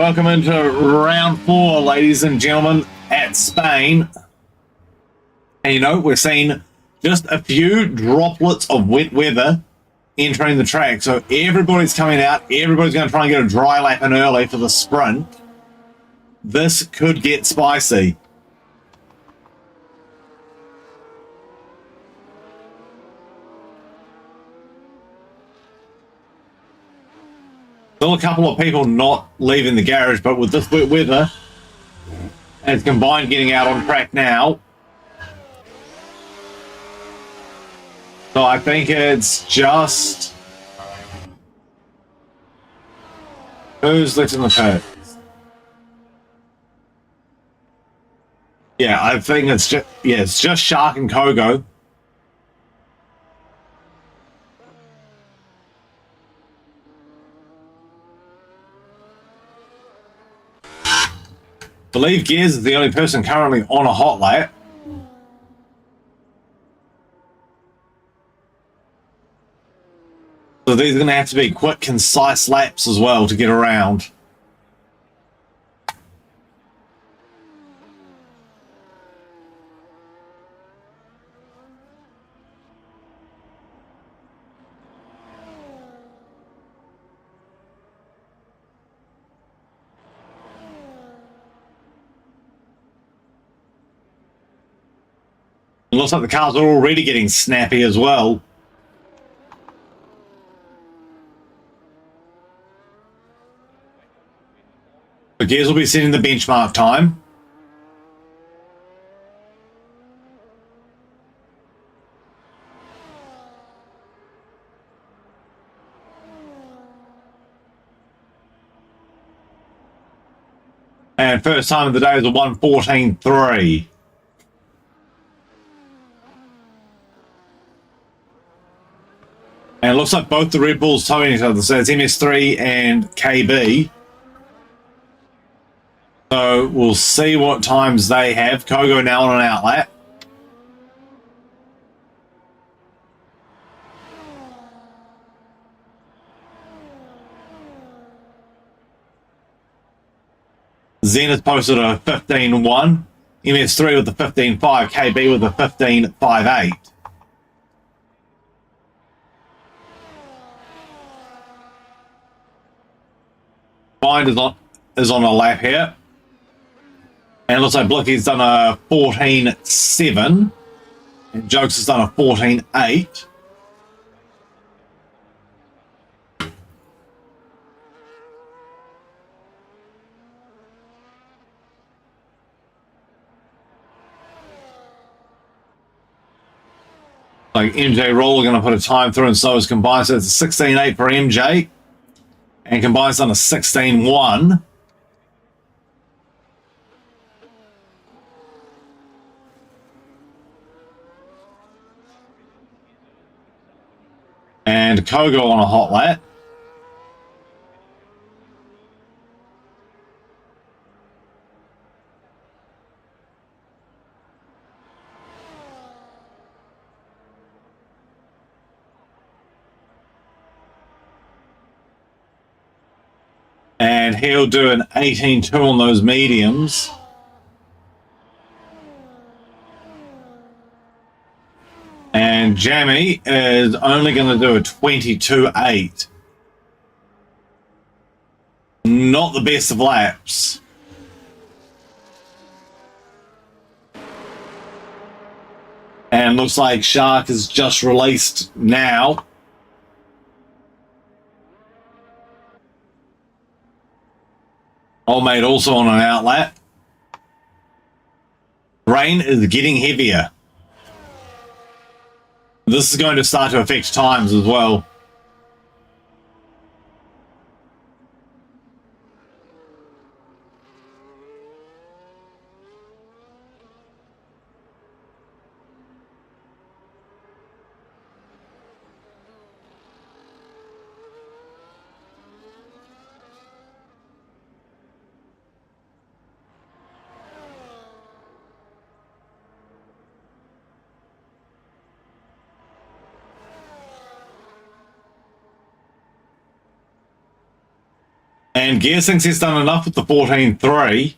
Welcome into round 4, ladies and gentlemen, at Spain. And you know, we're seeing just a few droplets of wet weather entering the track. So everybody's coming out. Everybody's going to try and get a dry lap in early for the sprint. This could get spicy. Still a couple of people not leaving the garage, but with this wet weather, and combined getting out on track now. So I think it's just... who's left in the pit? Yeah, I think it's just... yeah, it's just Shark and Kogo. I believe Gears is the only person currently on a hot lap. So these are going to have to be quick, concise laps as well to get around. It looks like the cars are already getting snappy as well. The Gears will be setting the benchmark time. And first time of the day is a 1:14.3. And it looks like both the Red Bulls towing each other. So it's MS3 and KB. So we'll see what times they have. Kogo now on an outlap. Zenith posted a 15.1. MS3 with the 15.5. KB with the 15.58. Bind is on a lap here. And it looks like Blicky's done a 14.7. And Jokes has done a 14.8. Like MJ Roller going to put a time through, and so is Combined. So it's a 16.8 for MJ. And Combine's done a 16.1. And Kogo on a hot lap. And he'll do an 18.2 on those mediums. And Jammy is only going to do a 22.8. Not the best of laps. And looks like Shark is just released now. Old Mate also on an outlap. Rain is getting heavier. This is going to start to affect times as well. And Gear thinks he's done enough with the 14.3.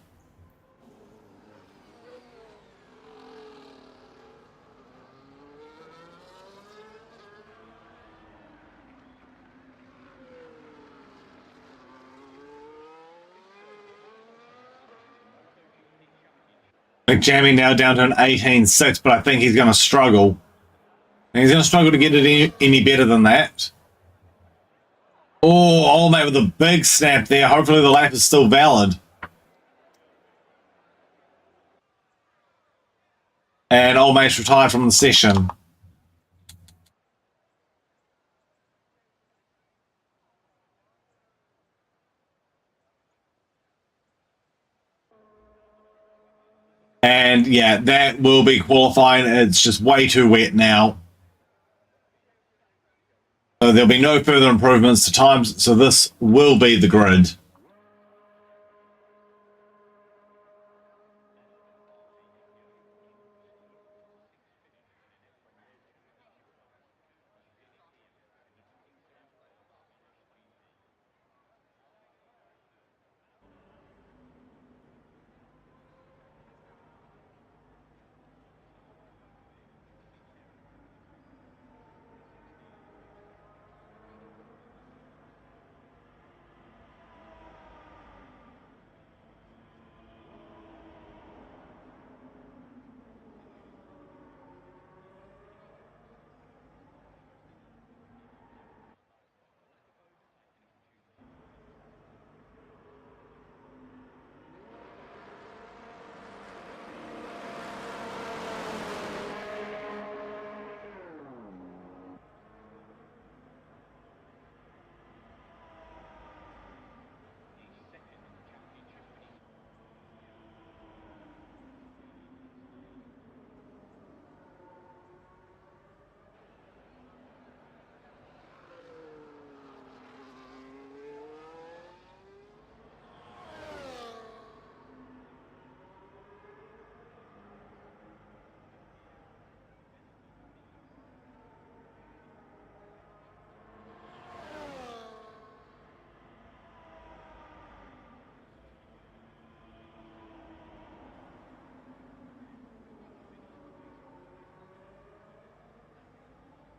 McJammy now down to an 18.6, but I think he's going to struggle. And he's going to struggle to get it any better than that. Oh, old mate with a big snap there. Hopefully the lap is still valid. And old mate's retired from the session. And yeah, that will be qualifying. It's just way too wet now. So there'll be no further improvements to times. So this will be the grid.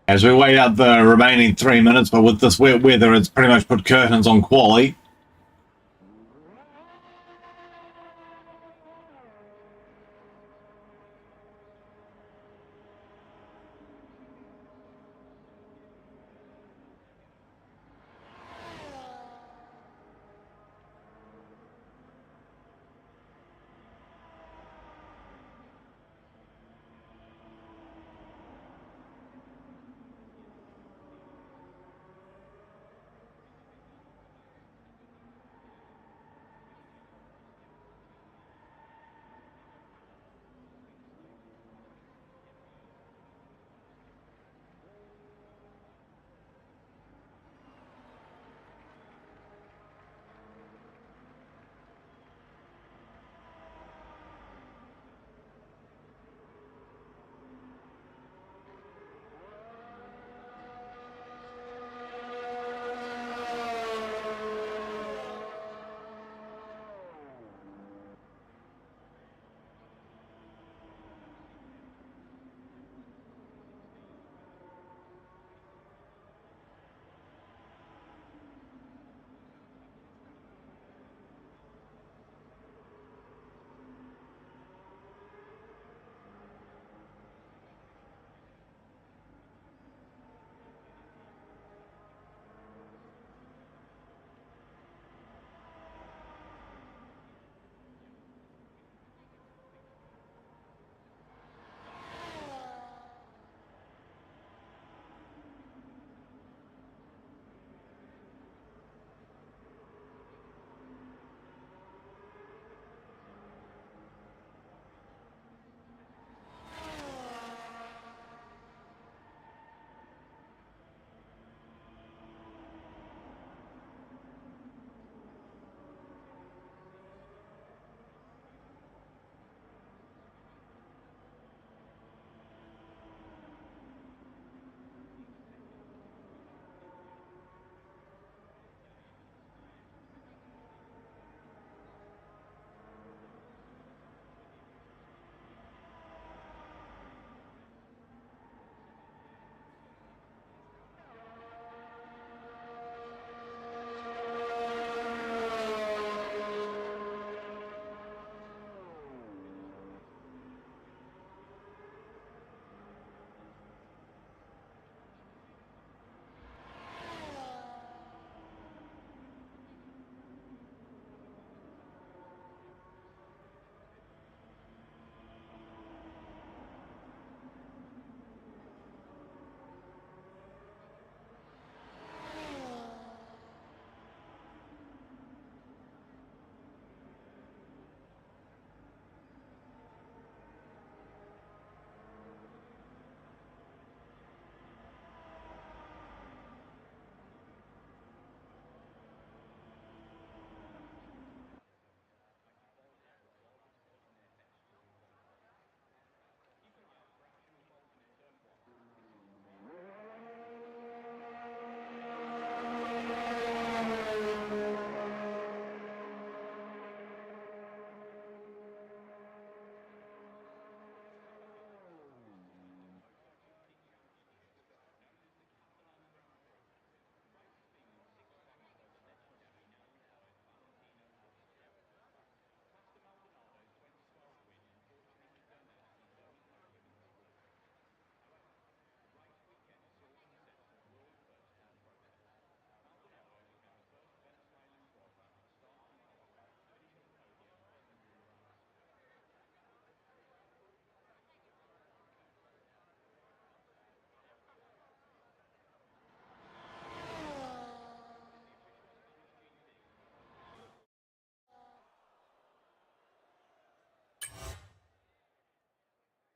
As we wait out the remaining 3 minutes, but with this wet weather, it's pretty much put curtains on quali.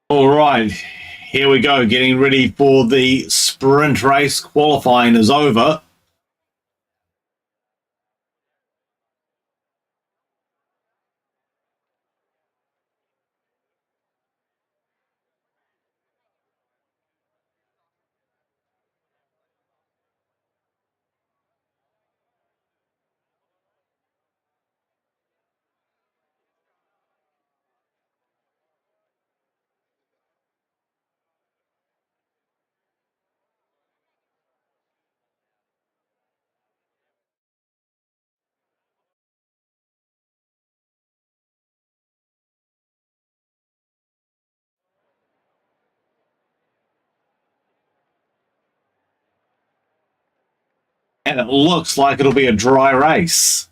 All right, here we go. Getting ready for the sprint race. Qualifying is over. And it looks like it'll be a dry race.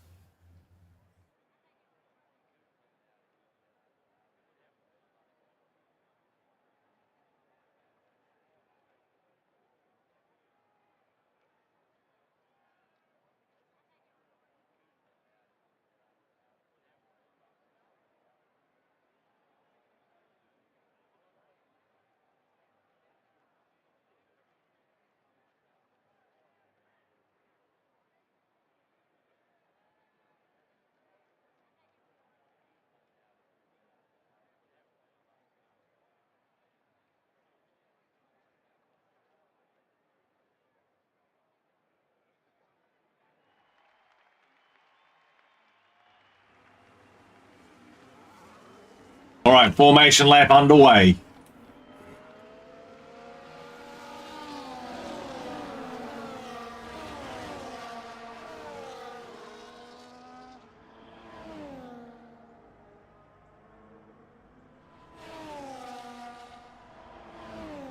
All right, formation lap underway.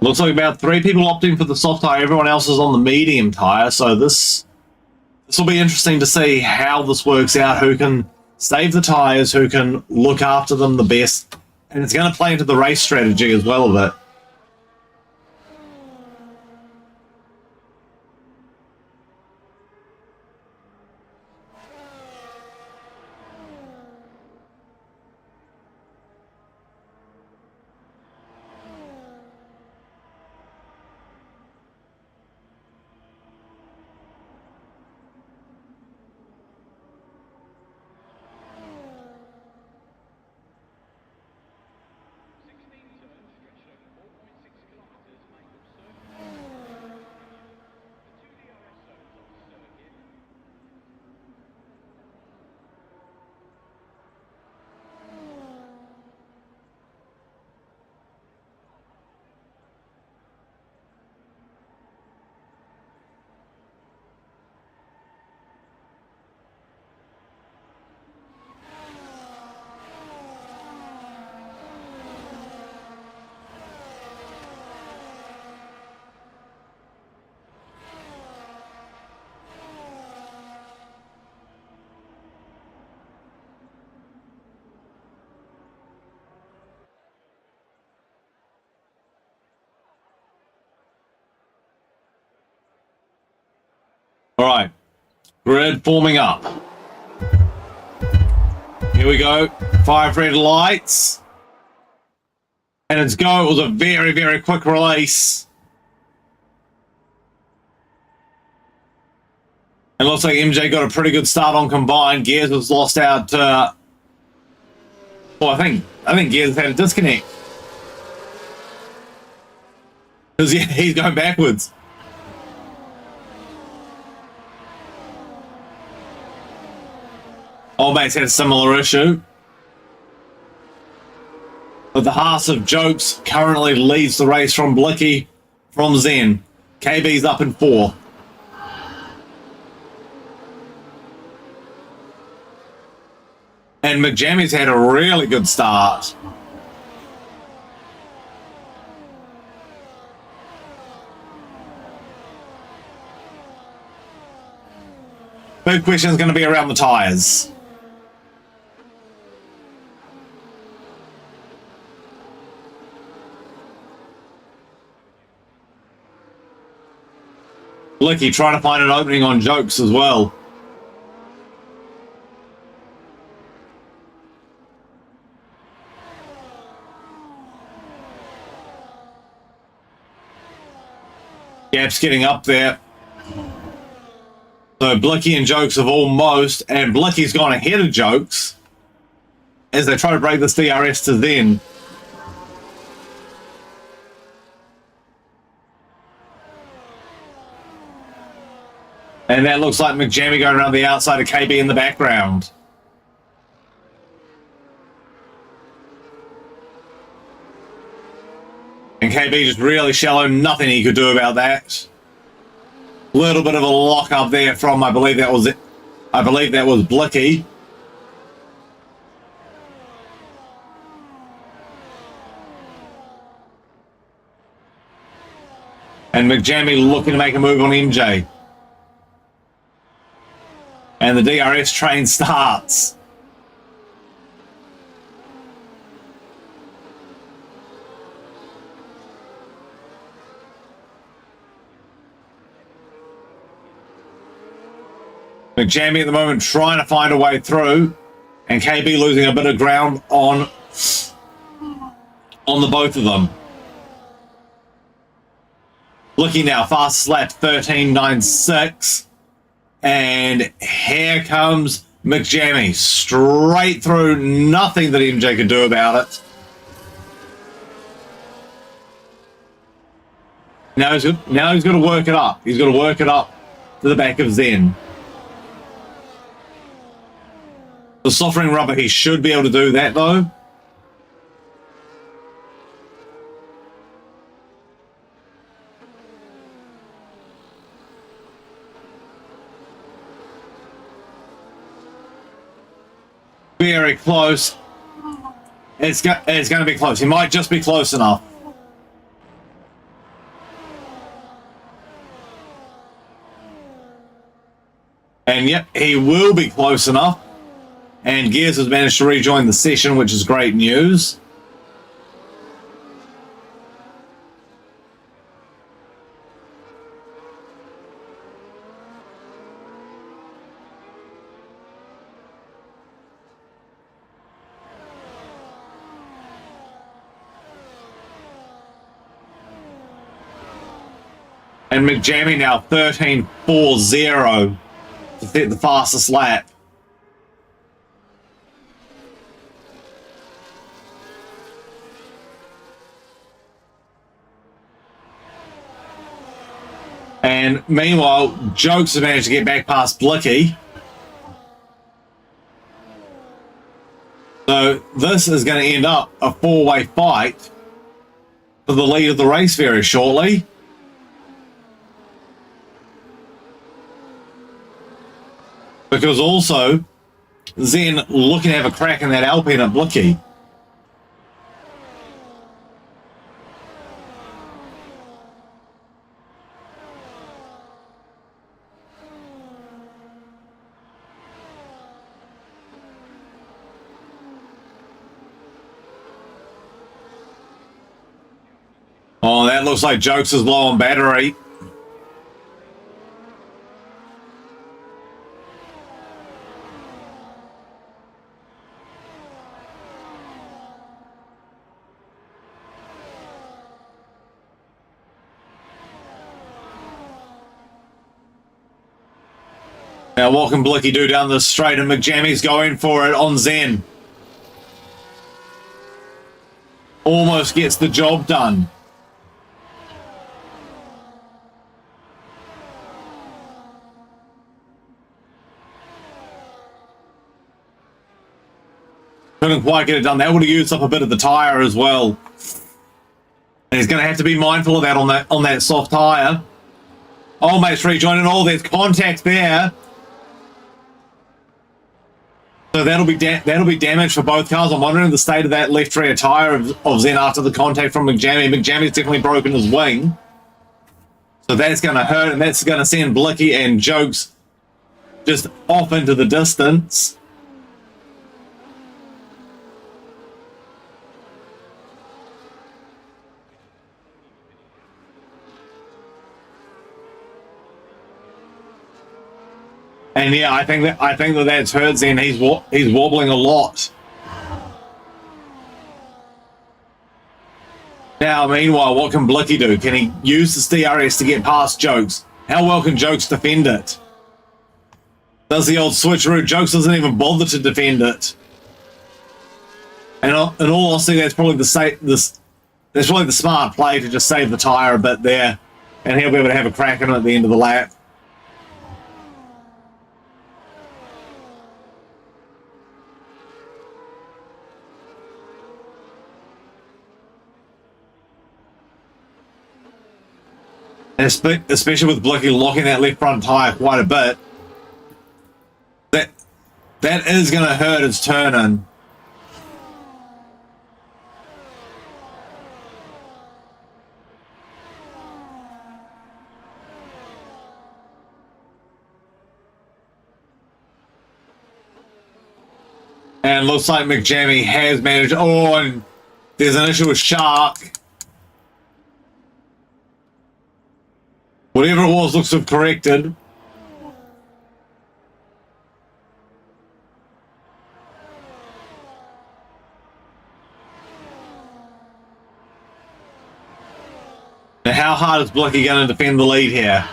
Looks like about 3 people opting for the soft tire. Everyone else is on the medium tire. So this will be interesting to see how this works out. Who can save the tires? Who can look after them the best? And it's going to play into the race strategy as well of it. All right, grid forming up. Here we go. 5 red lights. And it's go. It was a very, very quick release. And looks like MJ got a pretty good start on combined. Gears was lost out. Well, I think Gears had a disconnect. Because yeah, he's going backwards. Old Mate's had a similar issue. But the Haas of Jokes currently leads the race from Blicky from Zen. KB's up in 4th. And McJammy's had a really good start. Big question is going to be around the tyres. Blicky trying to find an opening on Jokes as well. Gap's getting up there. So Blicky and Jokes have almost, and Blicky's gone ahead of Jokes as they try to break this DRS to Zen. And that looks like McJammy going around the outside of KB in the background. And KB just really shallow, nothing he could do about that. Little bit of a lock up there from, I believe that was Blicky. And McJammy looking to make a move on MJ. And the DRS train starts. McJammy at the moment trying to find a way through, and KB losing a bit of ground on the both of them. Looking now, fastest lap 13.96, and here comes McJammy straight through, nothing that MJ could do about it. Now he's going to work it up. He's going to work it up to the back of Zen. The softening rubber, he should be able to do that though. Very close. It's going to be close. He might just be close enough. And yep, he will be close enough. And Gears has managed to rejoin the session, which is great news. And McJammy now 13.40 to set the fastest lap. And meanwhile, Jokes has managed to get back past Blicky. So this is going to end up a four-way fight for the lead of the race very shortly. Because also, Zen looking to have a crack in that Alpine at Blicky. Oh, that looks like Jokes is low on battery. Now, what can Blicky do down the straight? And McJammy's going for it on Zen. Almost gets the job done. Couldn't quite get it done. That would have used up a bit of the tyre as well. And he's going to have to be mindful of that on that soft tyre. Almost rejoining. Oh, there's contact there. So that'll be damage for both cars. I'm wondering the state of that left rear tyre of Zen after the contact from McJammy. McJammy's definitely broken his wing. So that's going to hurt, and that's going to send Blicky and Jokes just off into the distance. And yeah, I think that that's hurt Zen. He's wobbling a lot. Now, meanwhile, what can Blicky do? Can he use this DRS to get past Jokes? How well can Jokes defend it? Does the old switcheroo? Jokes doesn't even bother to defend it. And in all honesty, that's probably that's probably the smart play to just save the tyre a bit there, and he'll be able to have a crack on it at the end of the lap. And especially with Blicky locking that left front tyre quite a bit, that is going to hurt his turn-in. And looks like McJammy has managed. Oh, and there's an issue with Shark. Whatever it was looks to have corrected. Now, how hard is Blicky going to defend the lead here?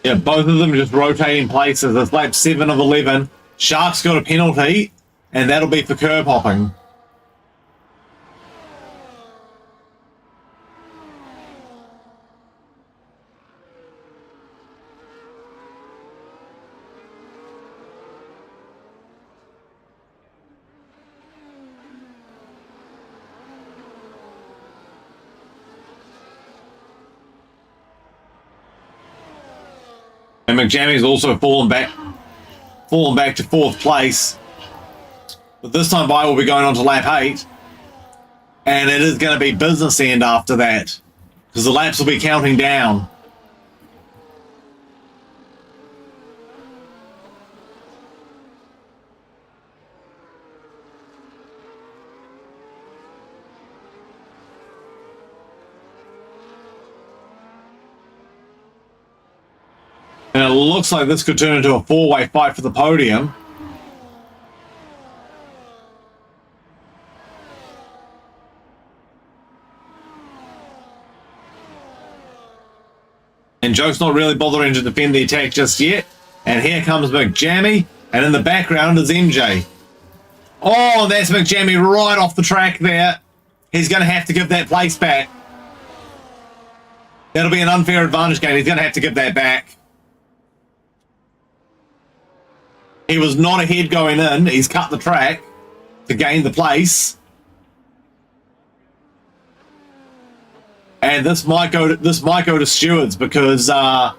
Yeah, both of them just rotating places. It's lap 7 of 11. Shark's got a penalty, and that'll be for curb hopping. And McJammy's also fallen back to 4th place. But this time by will be going on to lap 8. And it is going to be business end after that, because the laps will be counting down. And it looks like this could turn into a 4-way fight for the podium. And Joke's not really bothering to defend the attack just yet. And here comes McJammy. And in the background is MJ. Oh, that's McJammy right off the track there. He's going to have to give that place back. That'll be an unfair advantage game. He's going to have to give that back. He was not ahead going in. He's cut the track to gain the place. And this might go to Stewards because yeah,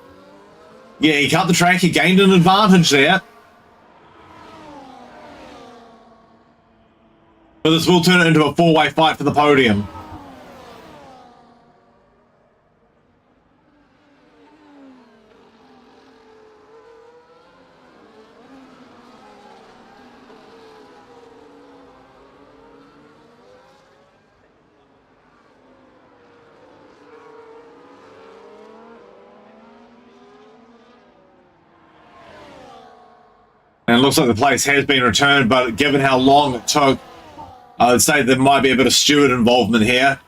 he cut the track, he gained an advantage there. But this will turn it into a 4-way fight for the podium. And it looks like the place has been returned, but given how long it took, I would say there might be a bit of steward involvement here.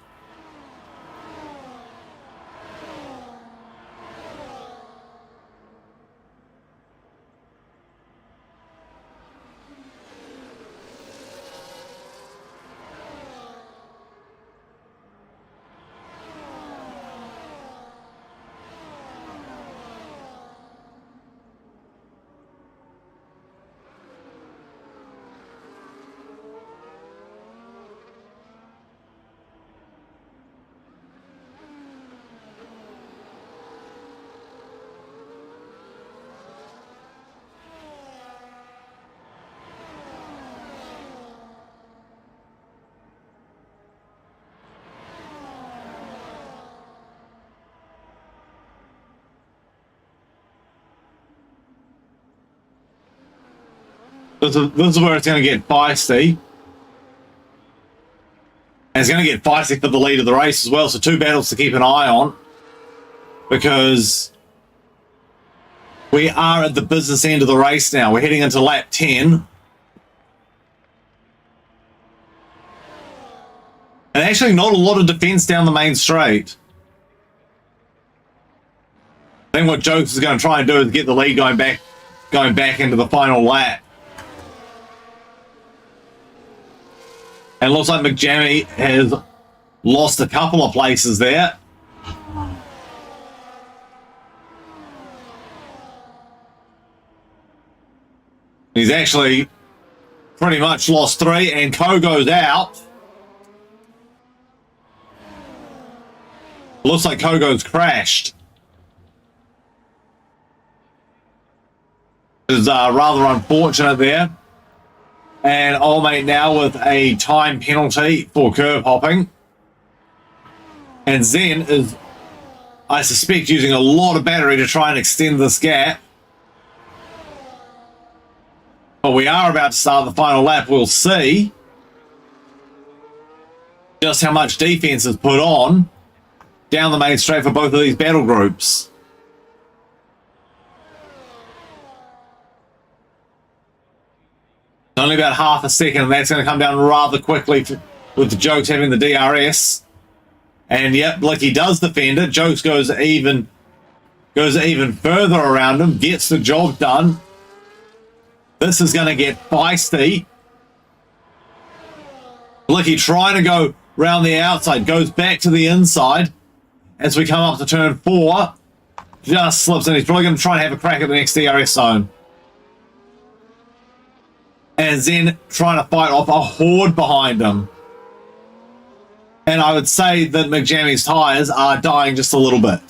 This is where it's going to get feisty. And it's going to get feisty for the lead of the race as well. So 2 battles to keep an eye on. Because we are at the business end of the race now. We're heading into lap 10. Actually, not a lot of defense down the main straight. I think what Jokes is going to try and do is get the lead going back into the final lap. And it looks like McJammy has lost a couple of places there. He's actually pretty much lost 3, and Ko goes out. Looks like Kogo's crashed. Is rather unfortunate there. And Old Mate now with a time penalty for curb hopping. And Zen is, I suspect, using a lot of battery to try and extend this gap. But we are about to start the final lap. We'll see just how much defense is put on down the main straight for both of these battle groups. Only about half a second, and that's going to come down rather quickly with the Jokes having the DRS. And yep, Blicky does defend it. Jokes goes even further around him, gets the job done. This is going to get feisty. Blicky trying to go round the outside, goes back to the inside as we come up to turn 4. Just slips in. He's probably going to try and have a crack at the next DRS zone. And Zen trying to fight off a horde behind him. And I would say that McJammy's tyres are dying just a little bit.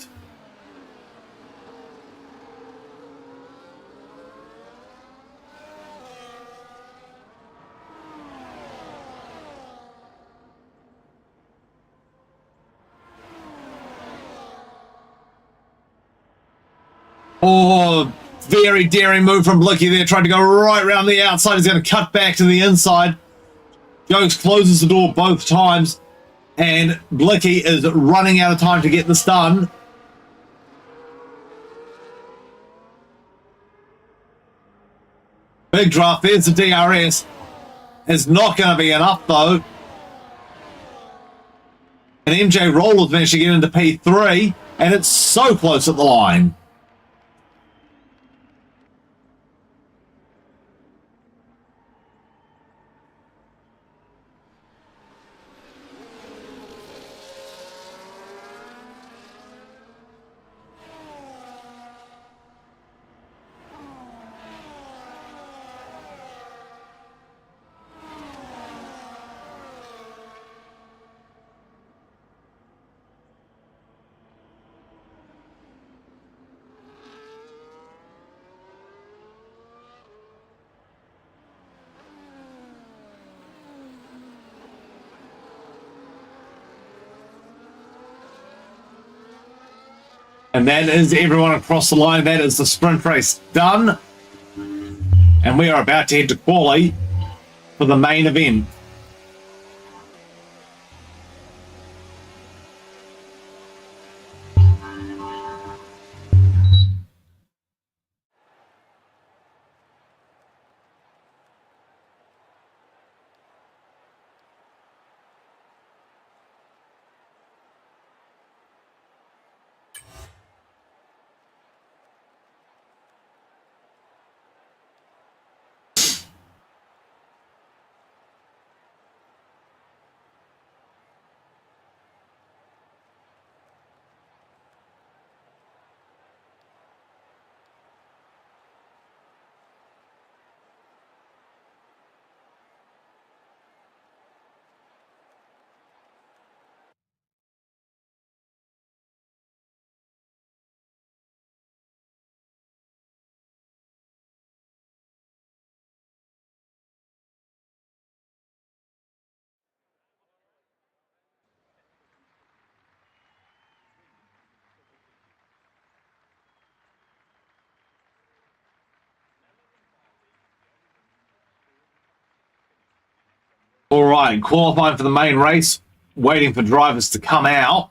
Oh, very daring move from Blicky there, trying to go right around the outside. He's going to cut back to the inside. Jokes closes the door both times, and Blicky is running out of time to get this done. Big draft, there's the DRS. It's not going to be enough, though. And MJ Roller's managed to get into P3, and it's so close at the line. And that is everyone across the line. That is the sprint race done. And we are about to head to quali for the main event. All right, qualifying for the main race, waiting for drivers to come out.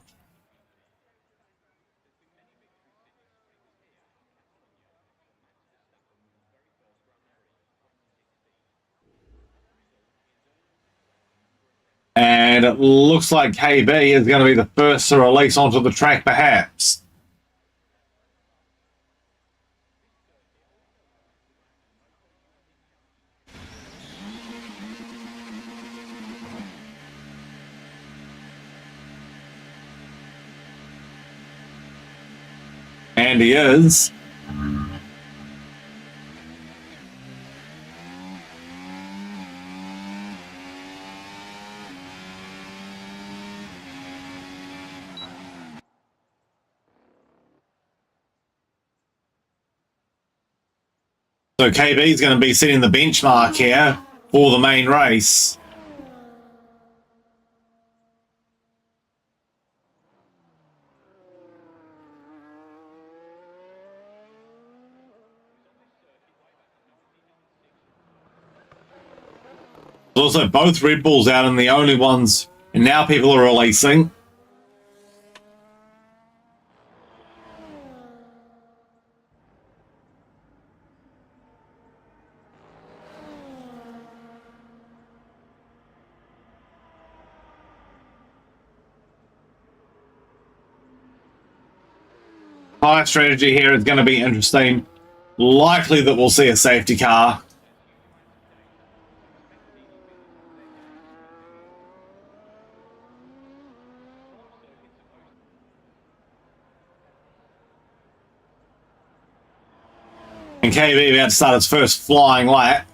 And And it looks like KB is going to be the first to release onto the track, perhaps. And he is. So KB is going to be setting the benchmark here for the main race. There's also both Red Bulls out and the only ones, and now people are releasing. High strategy here is going to be interesting. Likely that we'll see a safety car. And KB about to start its first flying lap.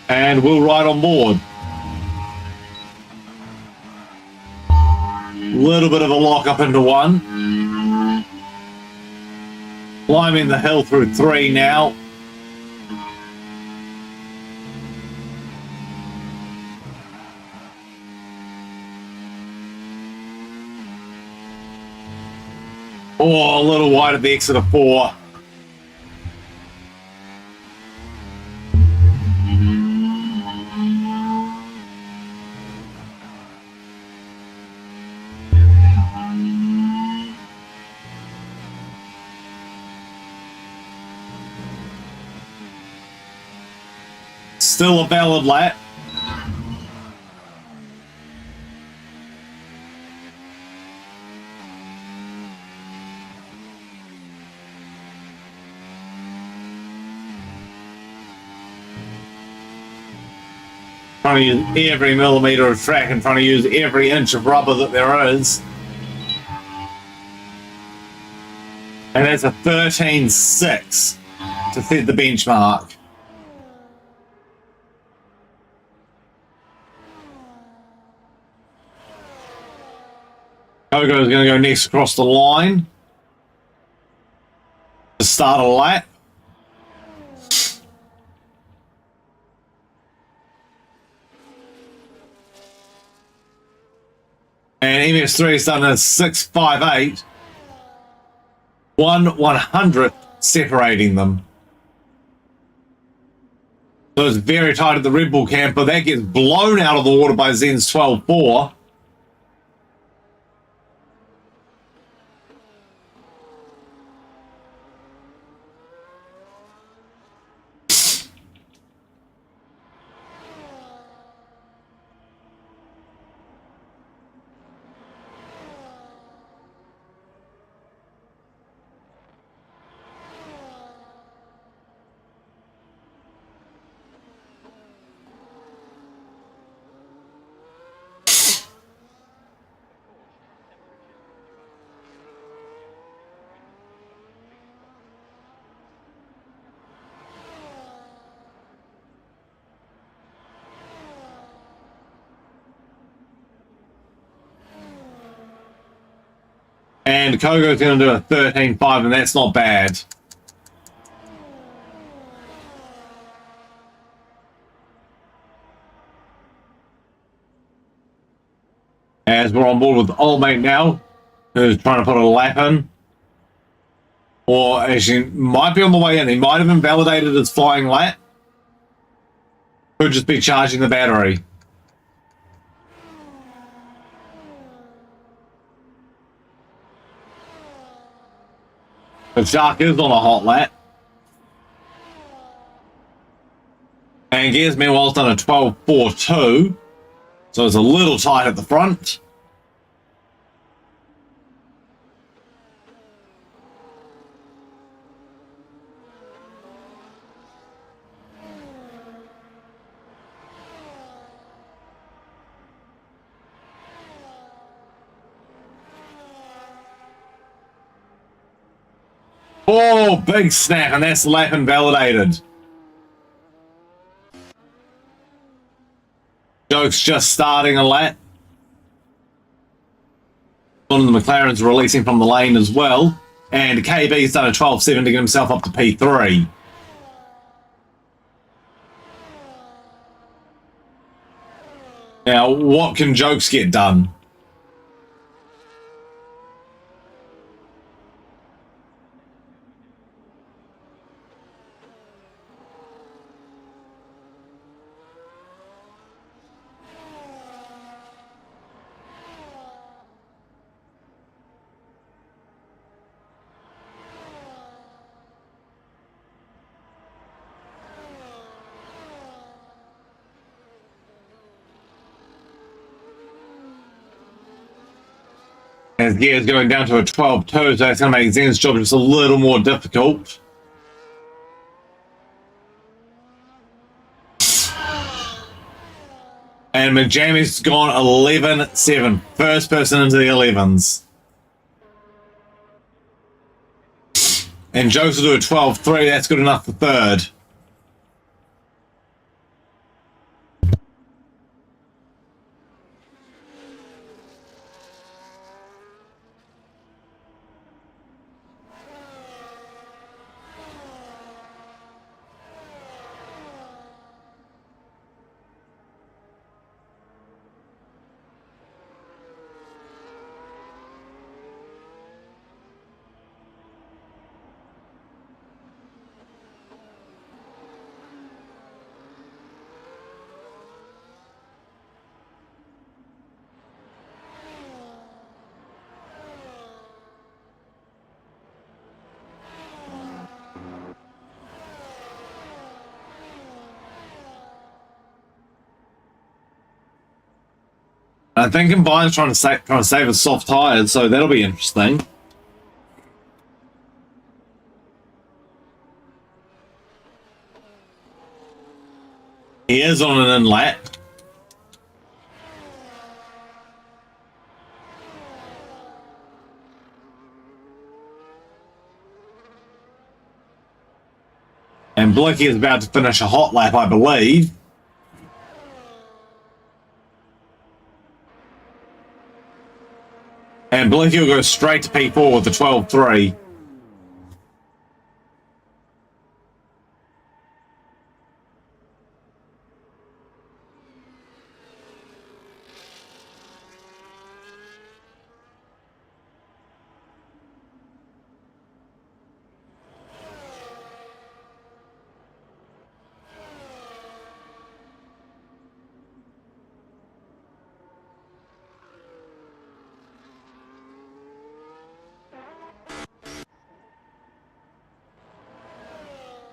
And we'll ride on board. Little bit of a lock up into one. Climbing the hill through 3 now. Oh, a little wide at the exit of 4. Still a valid lap. Trying to use every millimetre of track and trying to use every inch of rubber that there is. And that's a 13.6 to set the benchmark. Kogo is going to go next across the line to start a lap. And MS3 has done a 6.58. 1/100th separating them. So it's very tight at the Red Bull camp, but that gets blown out of the water by Zen's 12.4. And Kogo's going to do a 13.5, and that's not bad. As we're on board with Old Mate now, who's trying to put a lap in. Or actually, might be on the way in. He might have invalidated his flying lap. Could just be charging the battery. The Shark is on a hot lap. And Gears meanwhile done a 12.42, so it's a little tight at the front. Oh, big snap, and that's lap invalidated. Joke's just starting a lap. One of the McLaren's releasing from the lane as well. And KB's done a 12.7 to get himself up to P3. Now, what can Jokes get done? As Gear's going down to a 12.2, so that's going to make Zen's job just a little more difficult. And Majami's gone 11.7. First person into the 11s. And Jokes will do a 12.3. That's good enough for third. I think Combine's trying to save his soft tires, so that'll be interesting. He is on an in lap. And Blicky is about to finish a hot lap, I believe. And Blicky will go straight to P4 with the 12.3.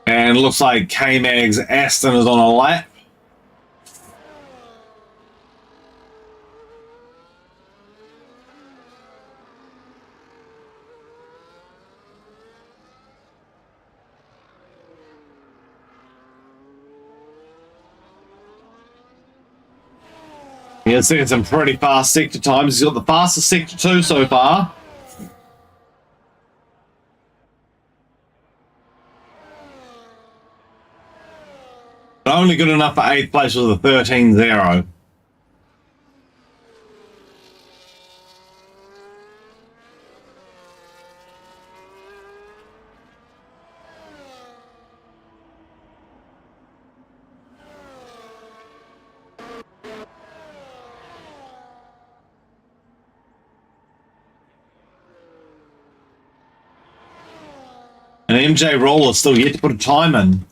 And it looks like K-Mag's Aston is on a lap. He's seen some pretty fast sector times. He's got the fastest sector 2 so far. But only good enough for 8th place with a 13.0. And MJ Roller still yet to put a time in.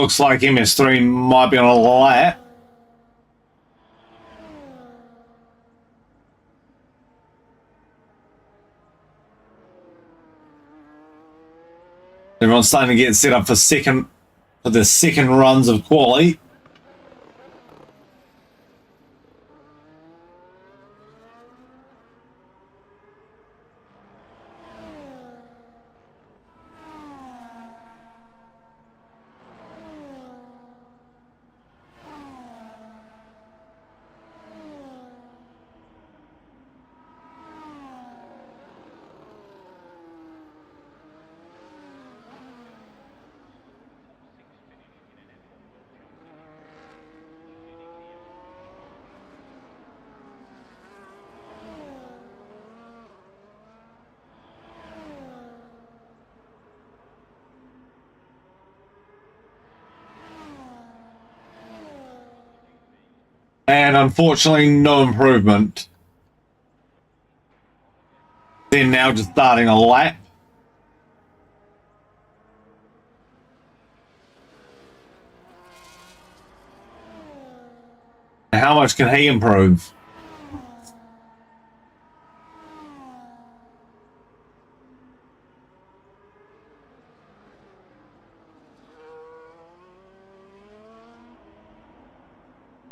looks like MS3 might be on a lap. Everyone's starting to get set up for the second runs of quali. And unfortunately, no improvement. They're now just starting a lap. How much can he improve?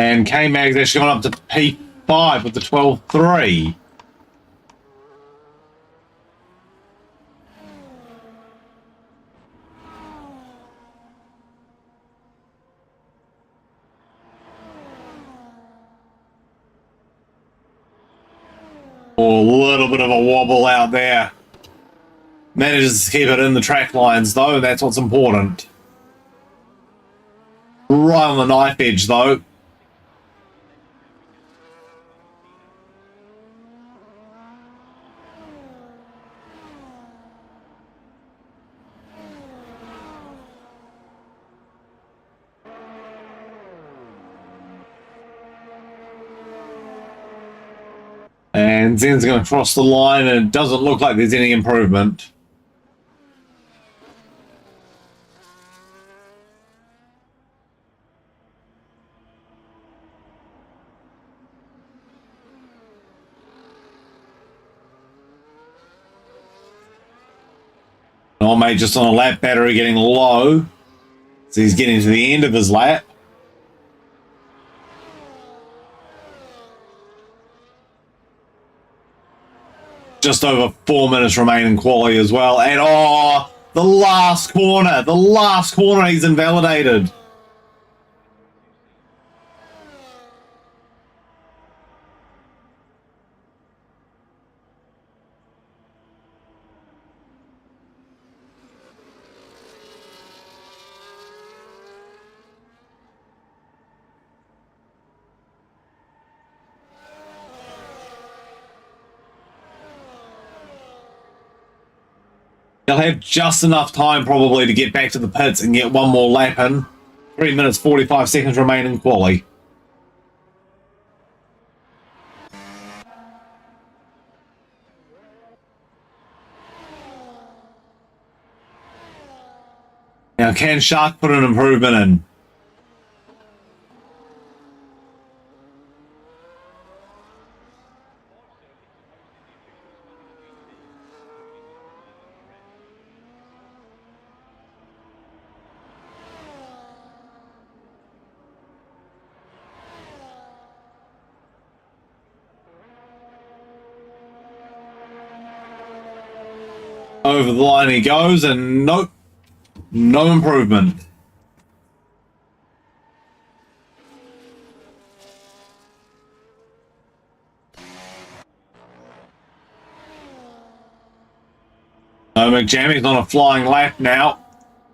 And K-Mag's actually gone up to P5 with the 12.3. Oh, a little bit of a wobble out there. Manages to keep it in the track lines, though. That's what's important. Right on the knife edge, though. And Zen's going to cross the line, and it doesn't look like there's any improvement. Oh, mate, just on a lap battery getting low. So he's getting to the end of his lap. Just over 4 minutes remaining quali as well. And oh, the last corner he's invalidated. He'll have just enough time probably to get back to the pits and get one more lap in. 3 minutes 45 seconds remaining quali. Now, can Shark put an improvement in? Over the line he goes, and nope, no improvement. McJammy's on a flying lap now.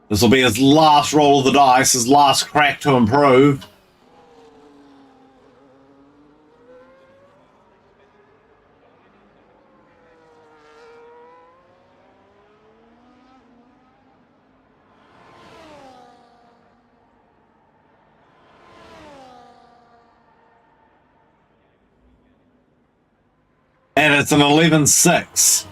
This will be his last roll of the dice, his last crack to improve. And it's an 11.6.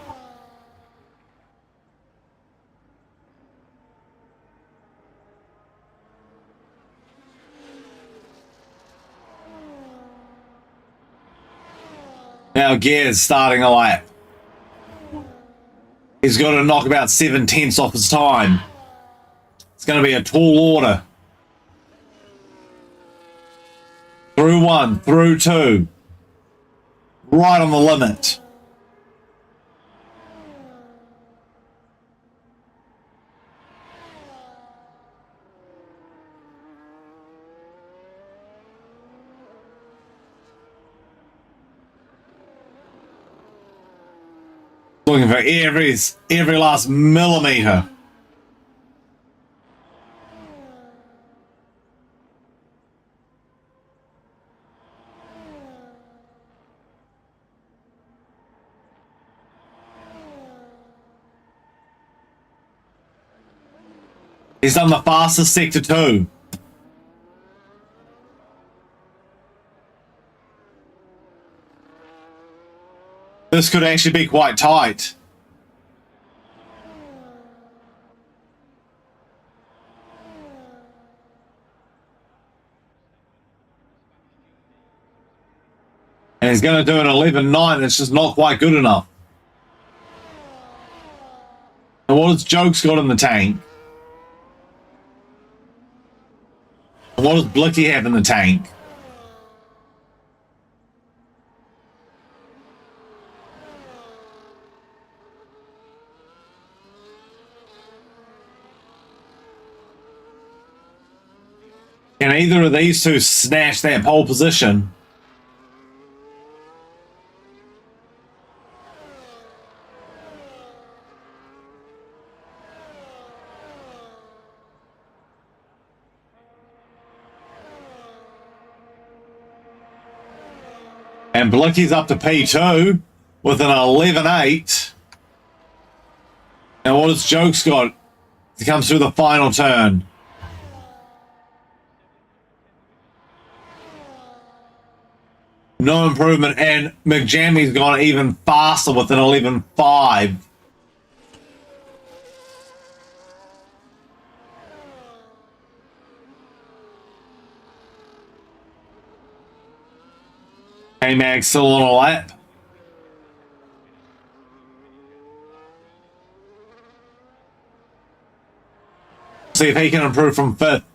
Now Gear's starting a lap. He's got to knock about 7/10 off his time. It's going to be a tall order. Through one, through two. Right on the limit. Looking for every last millimeter. He's done the fastest sector too. This could actually be quite tight. And he's going to do an 11.9. It's just not quite good enough. And what has Jokes got in the tank? And what does Blicky have in the tank? Can either of these two snatch that pole position? And Blicky's up to P2 with an 11.8. Now what has Jokes got to come through the final turn? No improvement, and McJammy's gone even faster with an 11.5. K-Mag still on a lap. See if he can improve from fifth.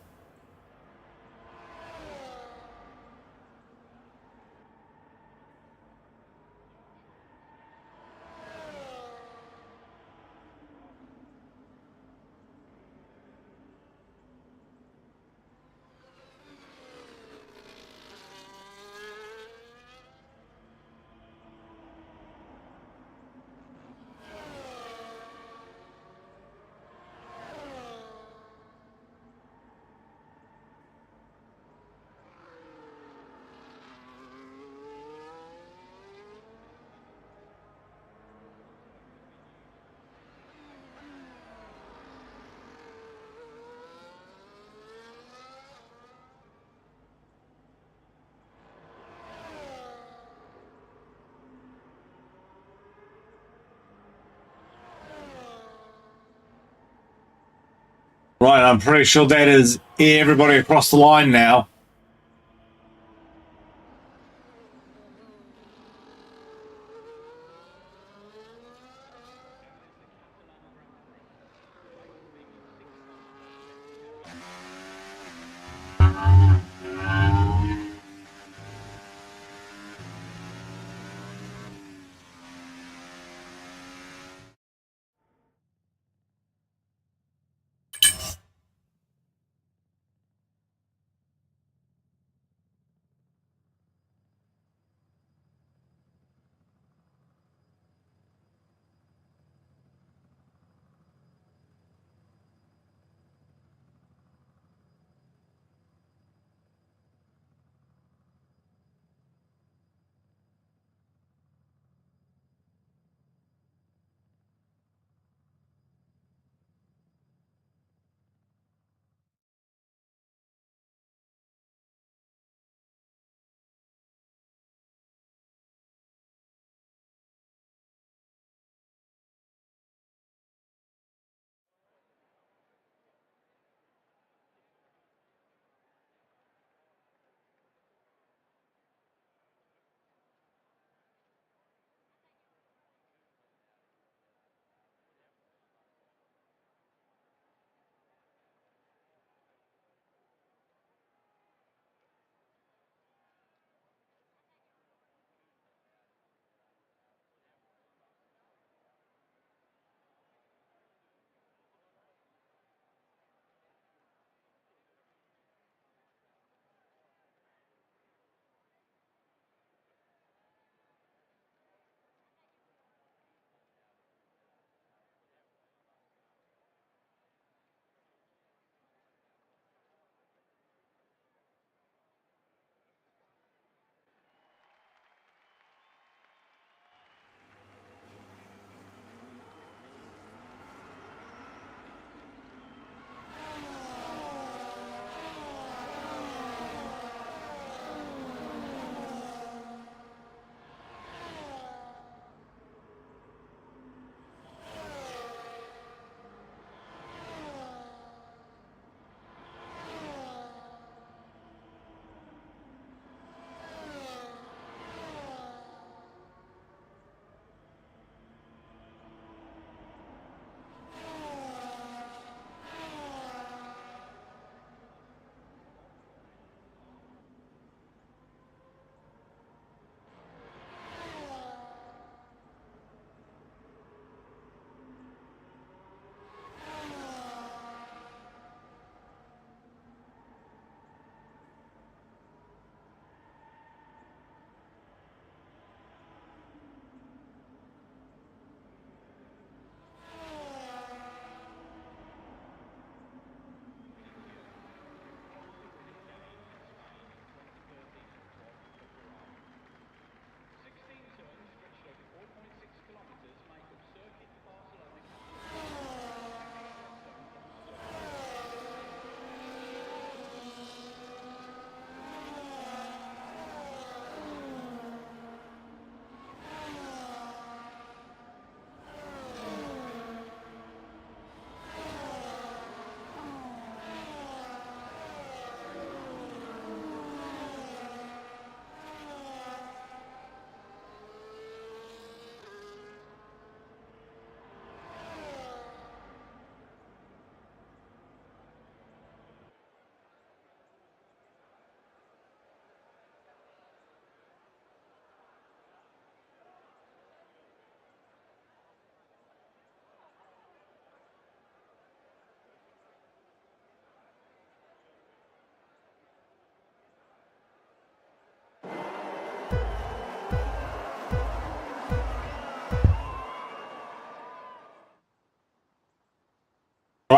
Right, I'm pretty sure that is everybody across the line now.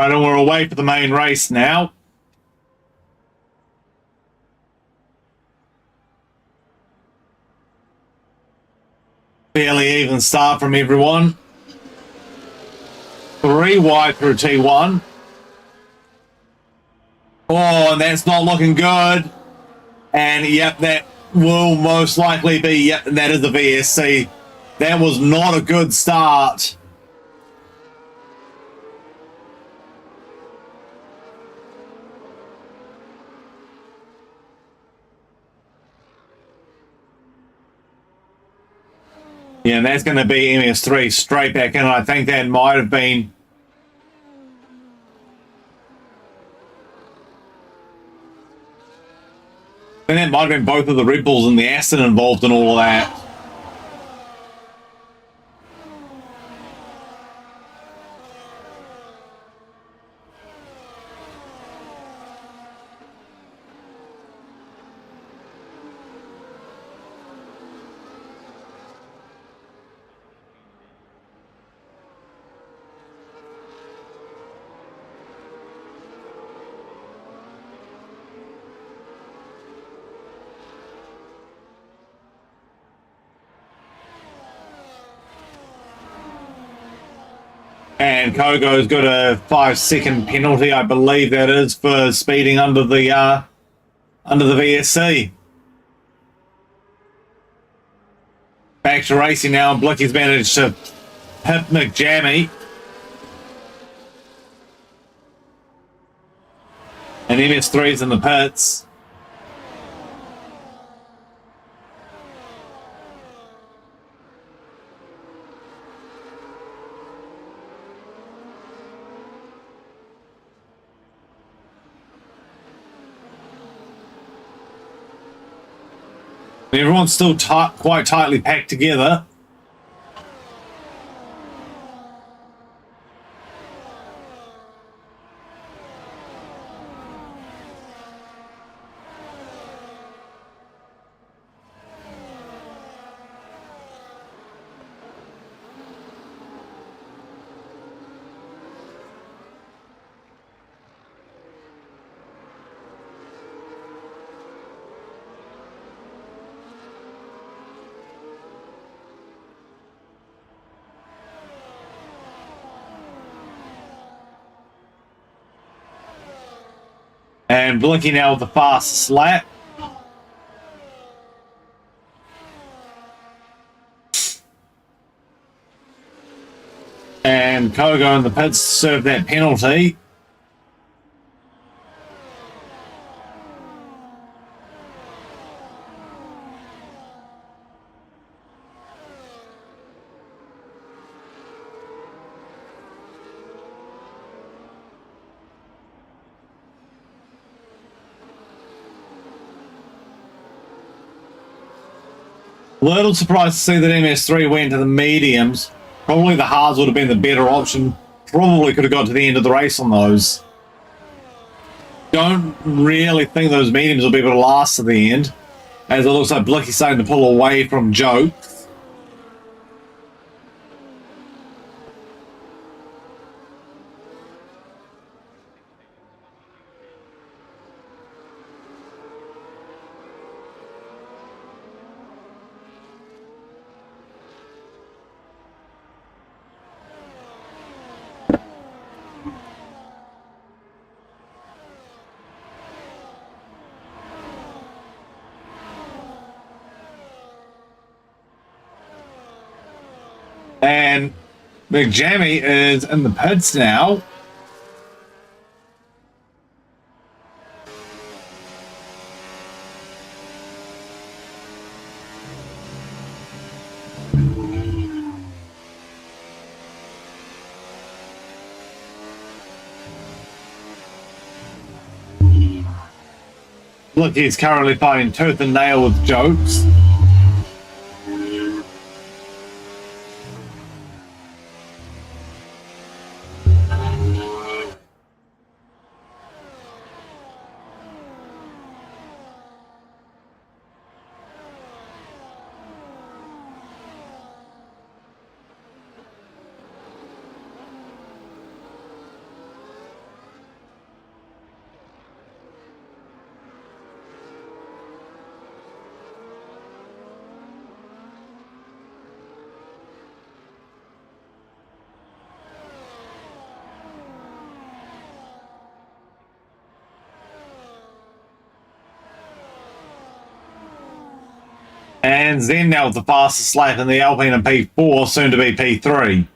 Right, and we're away for the main race now. Fairly even start from everyone. 3 wide through T1. Oh, and that's not looking good. And yep, that will most likely be, yep, that is the VSC. That was not a good start. Yeah, and that's going to be MS3 straight back in. I think that might have been... I think that might have been both of the Red Bulls and the Aston involved in all of that. And Kogo's got a 5-second penalty, I believe that is, for speeding under the VSC. Back to racing now, and Blicky's managed to hit McJammy. And MS3's in the pits. Everyone's still quite tightly packed together. And Blinky now with the fastest lap. And Kogo in the pits served that penalty. Little surprised to see that MS3 went to the mediums. Probably the hards would have been the better option. Probably could have got to the end of the race on those. Don't really think those mediums will be able to last to the end, as it looks like Blicky's starting to pull away from Joe. And McJammy is in the pits now. Look, he's currently fighting tooth and nail with Jokes. And Zen now with the fastest lap in the Alpine and P4, soon to be P3.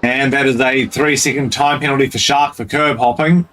And that is a 3-second time penalty for Shark for curb hopping.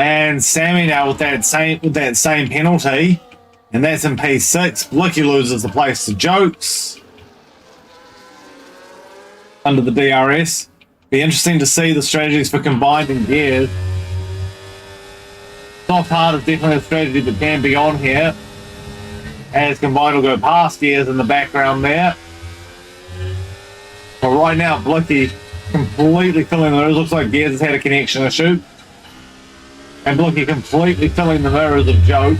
And Sammy now with that same penalty, and that's in P6. Blicky loses the place to Jokes under the DRS. Be interesting to see the strategies for combining gears. Soft hard is definitely a strategy that can be on here, as combined will go past gears in the background there. But right now, Blicky completely filling the mirrors. Looks like gears has had a connection issue. And Blicky completely filling the mirrors of Jokes.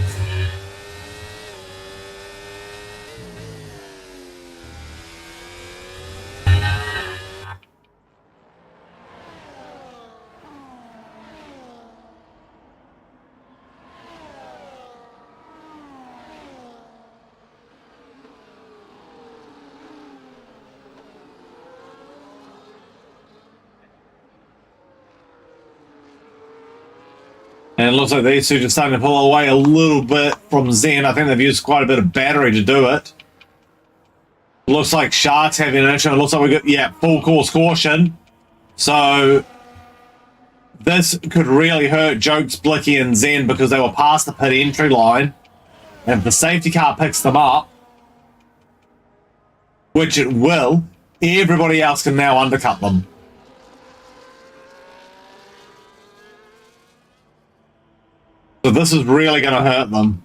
And it looks like these two just starting to pull away a little bit from Zen. I think they've used quite a bit of battery to do it. Looks like Shark's having an issue. It looks like we got, yeah, full course caution. So this could really hurt Jokes, Blicky, and Zen because they were past the pit entry line. And if the safety car picks them up, which it will, everybody else can now undercut them. So this is really going to hurt them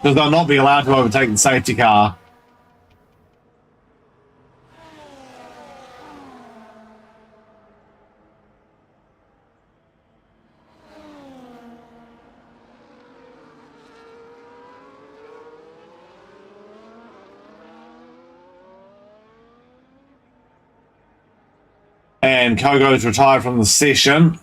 because they'll not be allowed to overtake the safety car. And Kogo's retired from the session.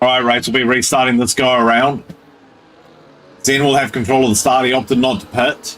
riot rates will be restarting this go around. Zen will have control of the start. He opted not to pit.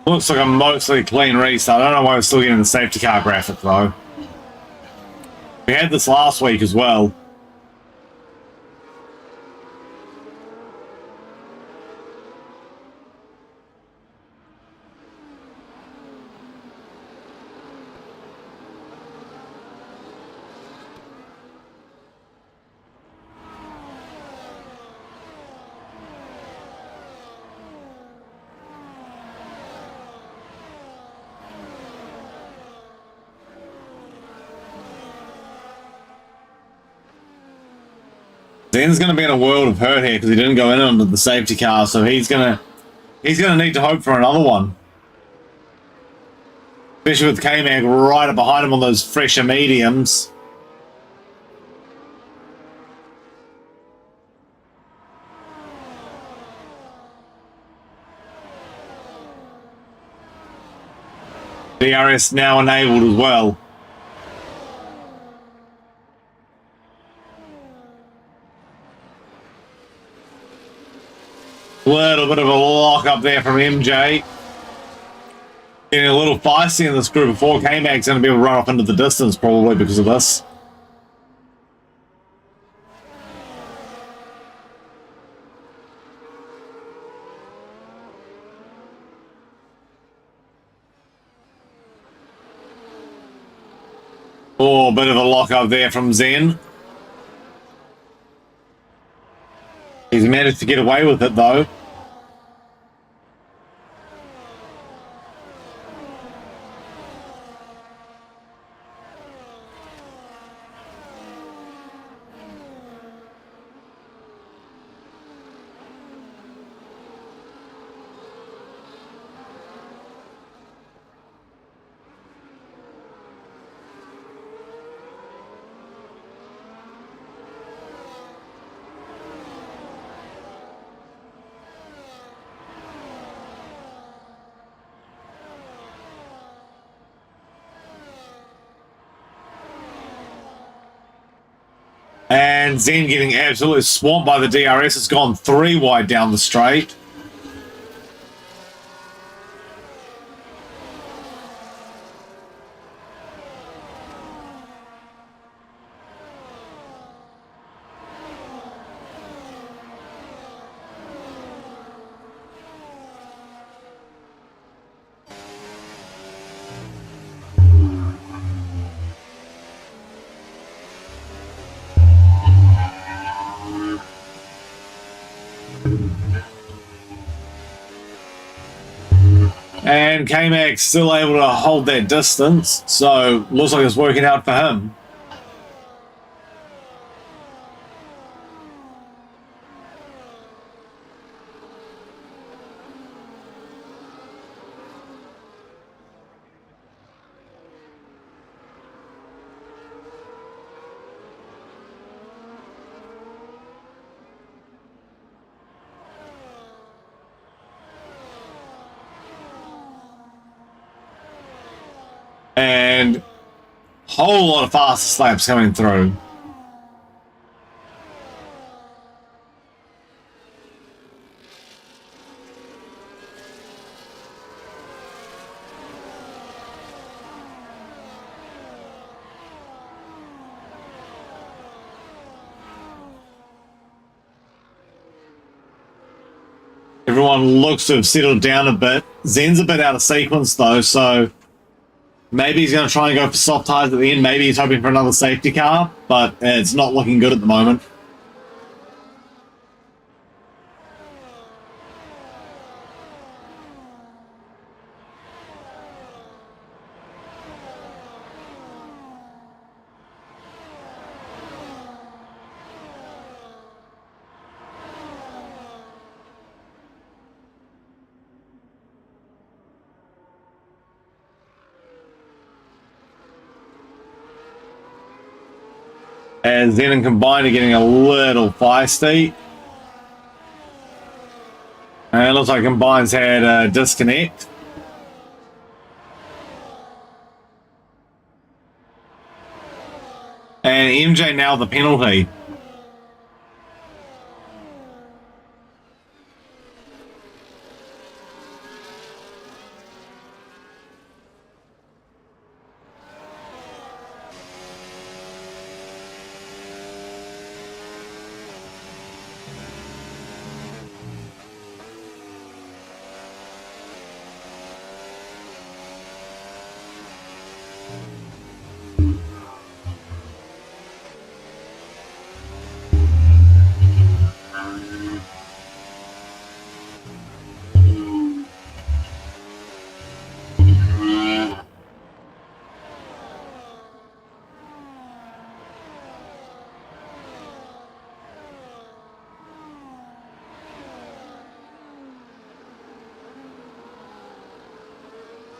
Looks like a mostly clean restart. I don't know why we're still getting the safety car graphic, though. We had this last week as well. Zen's going to be in a world of hurt here because he didn't go in under the safety car, so he's gonna need to hope for another one. Especially with K-Mag right up behind him on those fresher mediums. DRS now enabled as well. Little bit of a lock up there from MJ. Getting a little feisty in this group before K-Mag's going to be able to run off into the distance probably because of this. Oh, bit of a lock up there from Zen. He's managed to get away with it though. And Zen getting absolutely swamped by the DRS. It's gone 3 wide down the straight. And K-Mag's still able to hold that distance, so looks like it's working out for him. And whole lot of faster slaps coming through. Everyone looks to have settled down a bit. Zen's a bit out of sequence though, so Maybe he's going to try and go for soft tires at the end. Maybe he's hoping for another safety car, but it's not looking good at the moment. And Zen and Combined are getting a little feisty. And it looks like Combine's had a disconnect. And MJ now the penalty.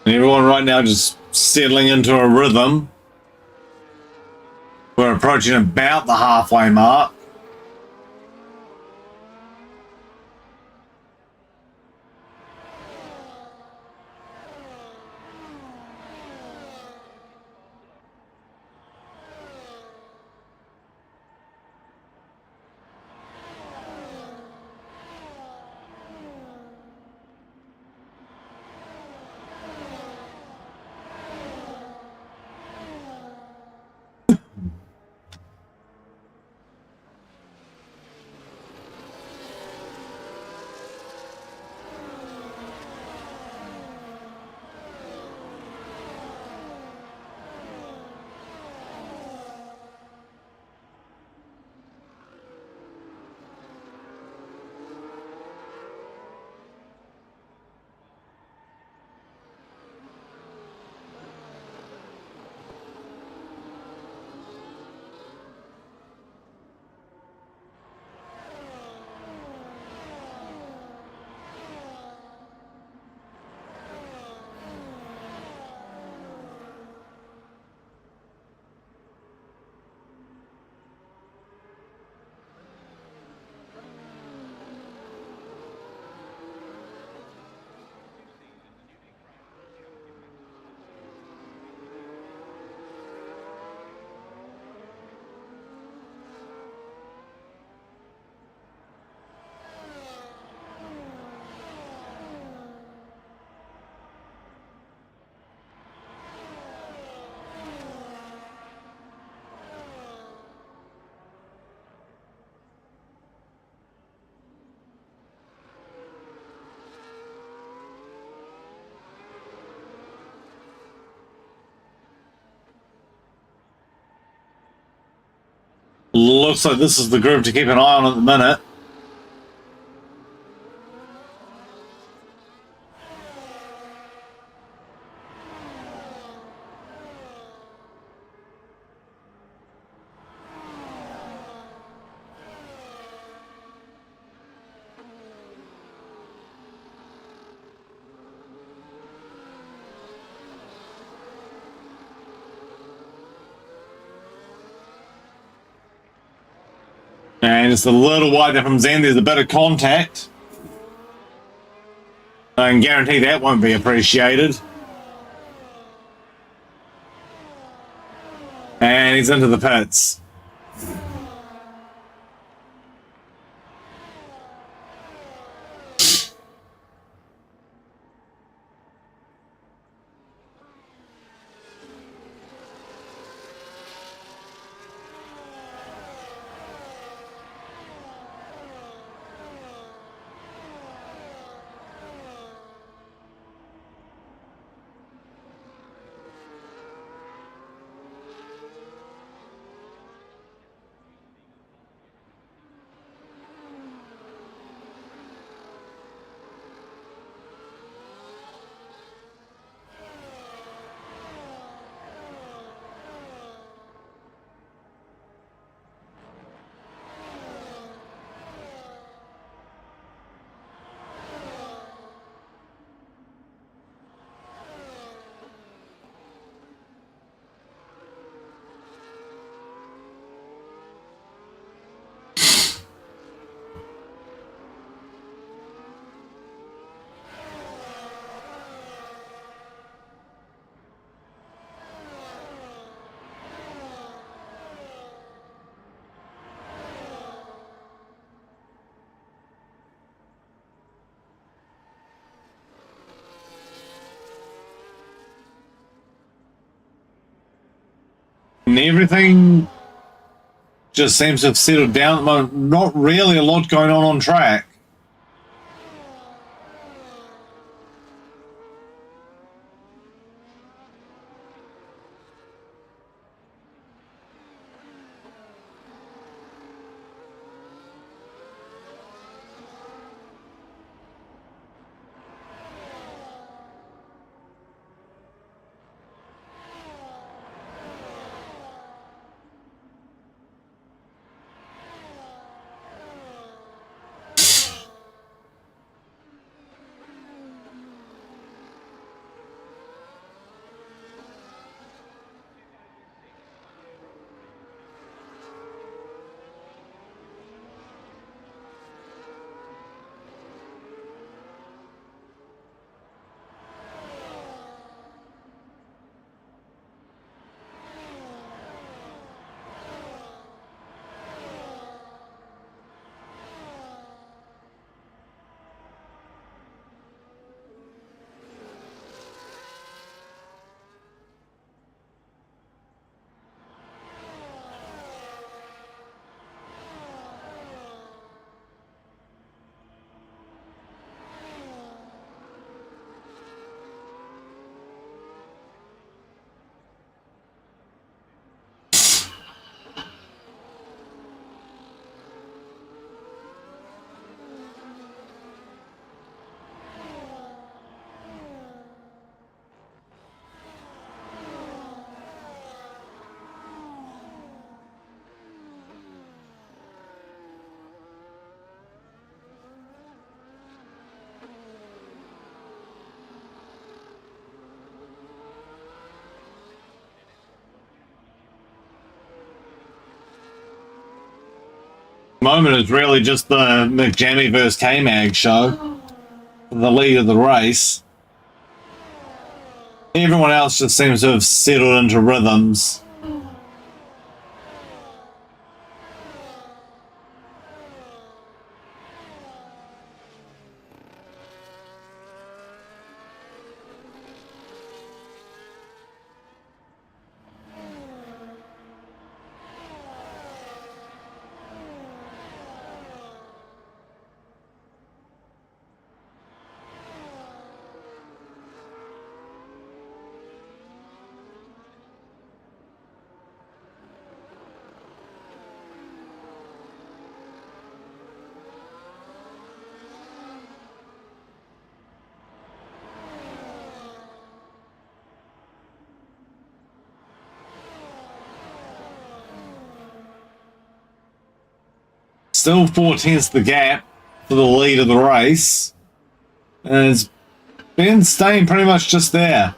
And everyone right now just settling into a rhythm. We're approaching about the halfway mark. Looks like this is the group to keep an eye on at the minute. And it's a little wide there from Zen. There's a bit of contact. I can guarantee that won't be appreciated. And he's into the pits. And everything just seems to have settled down at the moment. Not really a lot going on track. Moment is really just the McJammy versus K-Mag show for the lead of the race. Everyone else just seems to have settled into rhythms. Still 4/10 the gap for the lead of the race. And it's been staying pretty much just there.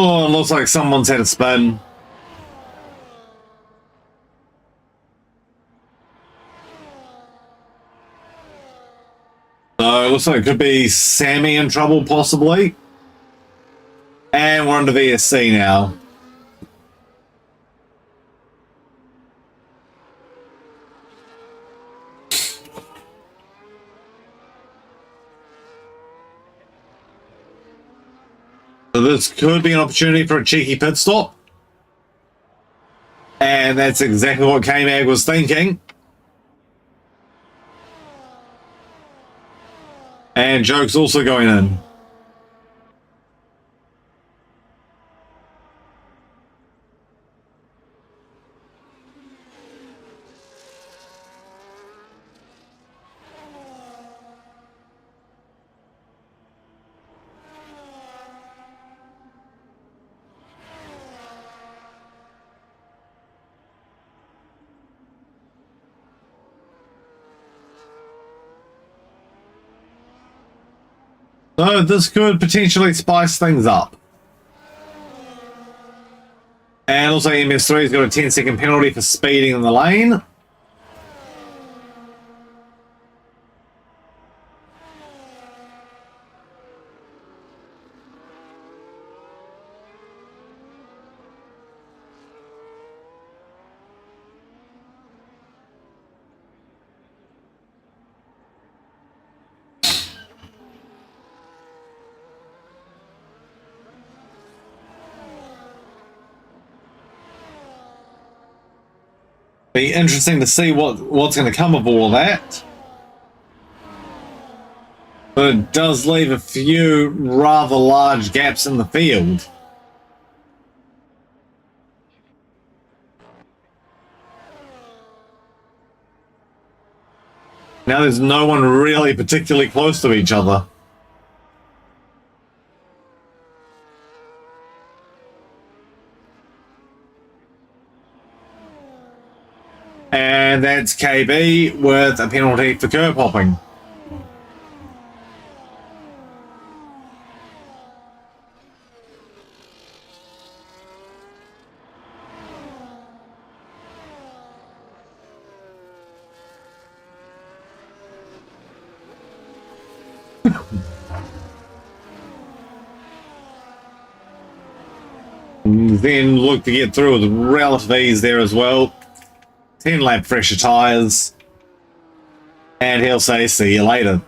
Oh, it looks like someone's had a spin. So it looks like it could be Sammy in trouble, possibly. And we're under VSC now. So this could be an opportunity for a cheeky pit stop. And that's exactly what K-Mag was thinking. And Joke's also going in. So this could potentially spice things up. And also MS3's got a 10-second penalty for speeding in the lane. Be interesting to see what's going to come of all that. But it does leave a few rather large gaps in the field. Now there's no one really particularly close to each other. And that's KB with a penalty for curb hopping. Then look to get through with relative ease there as well. 10 lap fresher tyres. And he'll say, see you later.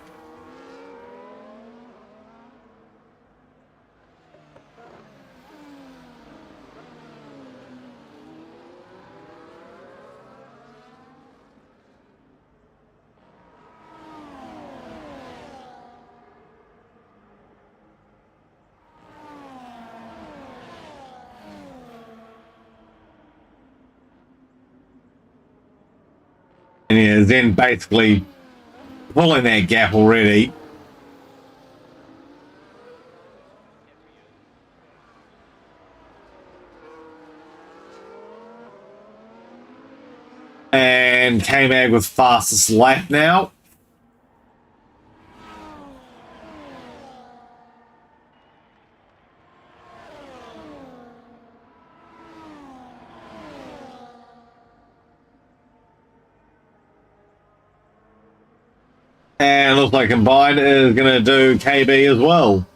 And yeah, then basically pulling that gap already. And K-Mag with fastest lap now. And looks like Combined is going to do KB as well.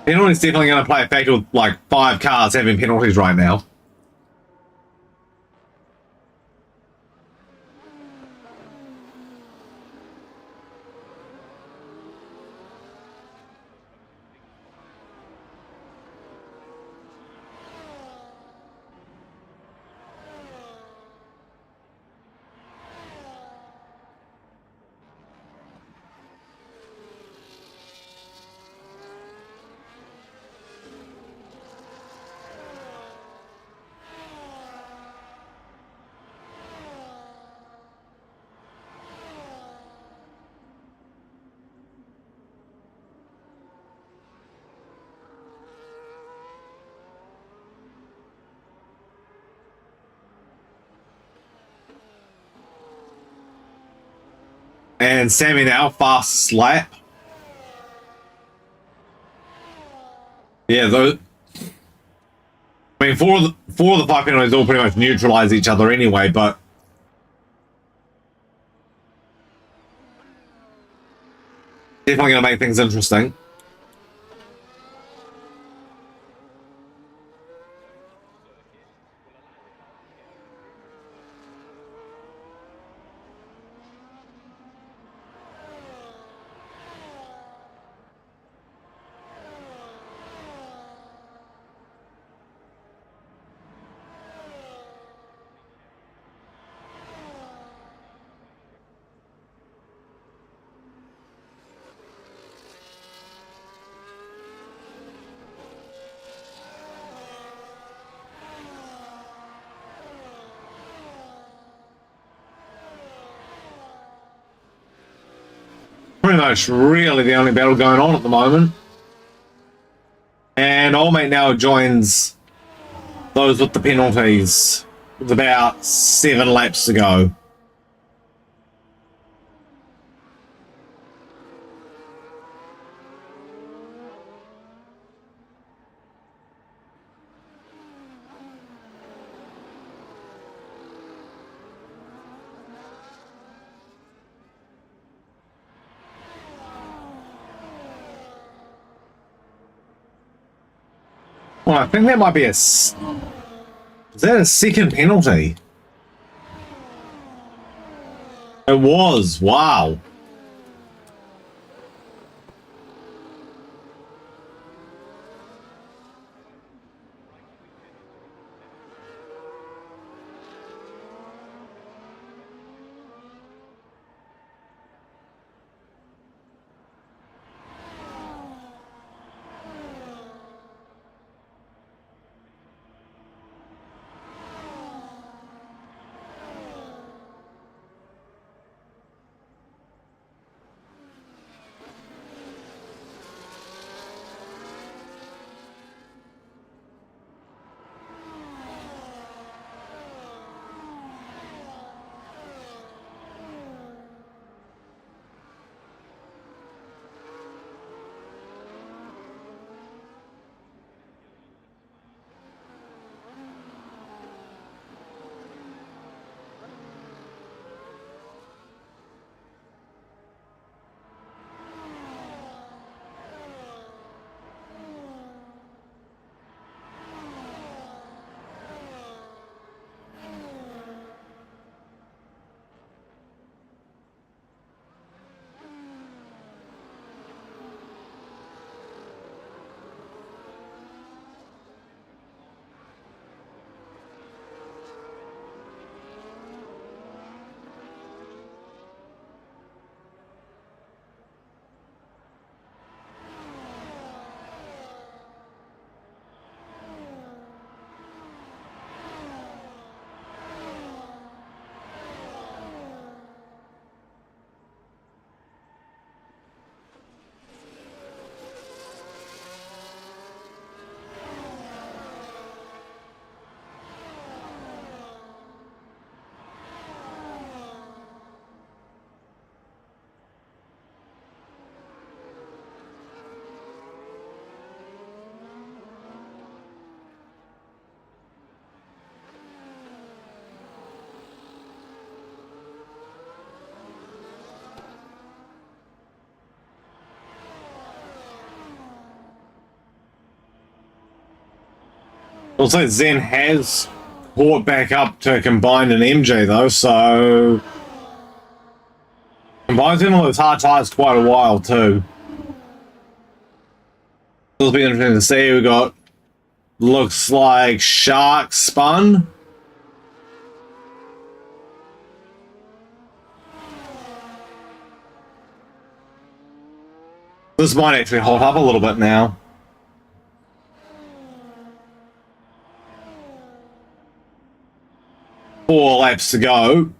Penalty's definitely going to play a factor with like 5 cars having penalties right now. And Sammy now, fast lap. Yeah, those. I mean, four of the 5 penalties all pretty much neutralize each other anyway, but definitely going to make things interesting. Pretty much really the only battle going on at the moment. And Old Mate now joins those with the penalties. With about 7 laps to go. Well, I think that might be is that a second penalty? It was. Wow. Looks like Zen has caught back up to Combined and MJ though, so Combined's been on those hard tires quite a while too. It'll be interesting to see. We got looks like Shark spun. This might actually hold up a little bit now. Four laps to go.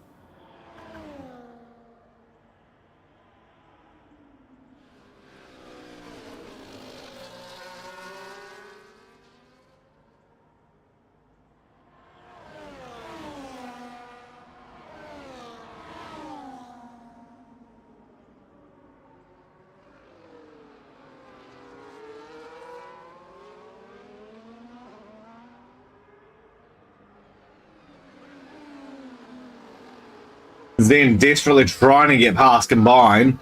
Then desperately trying to get past Combine.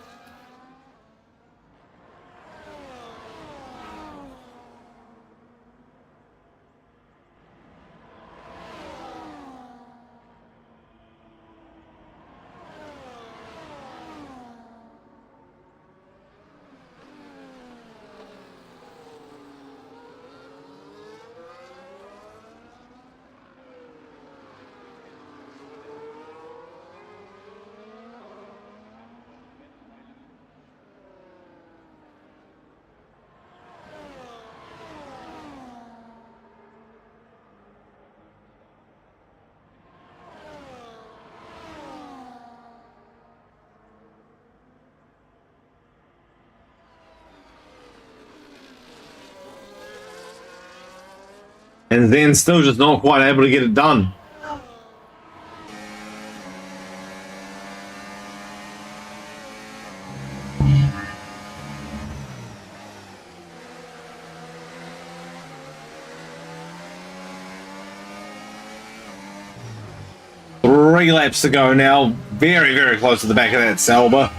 And then still just not quite able to get it done. Three laps to go now. Very, very close to the back of that Sauber.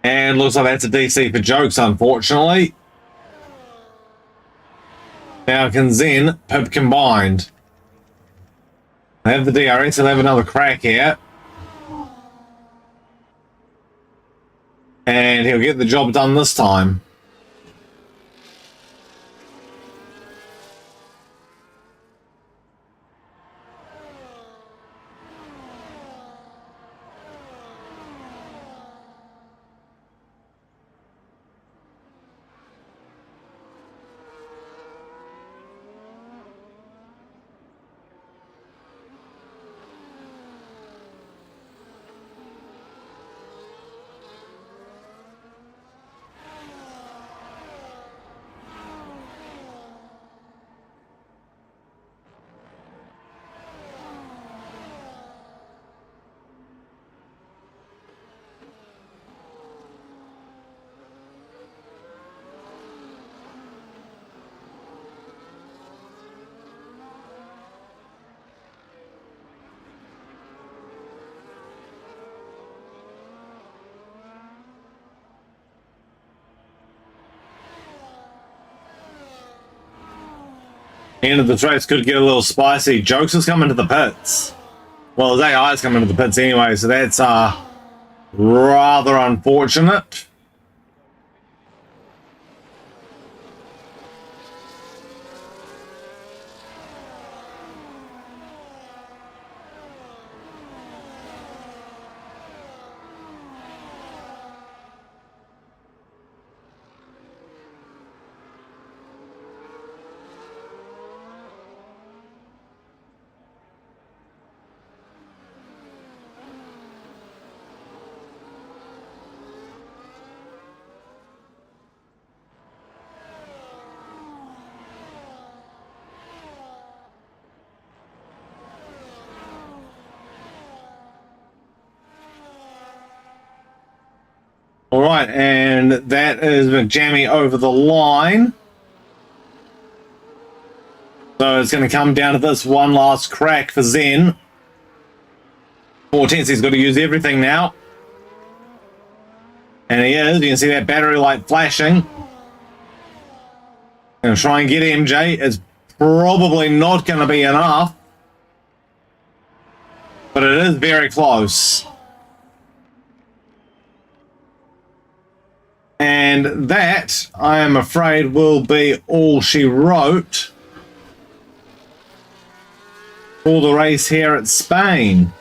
And looks like that's a DC for jokes, unfortunately. Now can Zen pip combined. They have the DRS and have another crack here. And he'll get the job done this time. End of the race could get a little spicy. Jokes is coming to the pits. Well, his AI is coming to the pits anyway, so that's rather unfortunate. All right, and that is McJammy over the line. So it's going to come down to this one last crack for Zen. 4 tenths, he's got to use everything now. And he is. You can see that battery light flashing. Going to try and get MJ. It's probably not going to be enough. But it is very close. And that, I am afraid, will be all she wrote for the race here at Spain.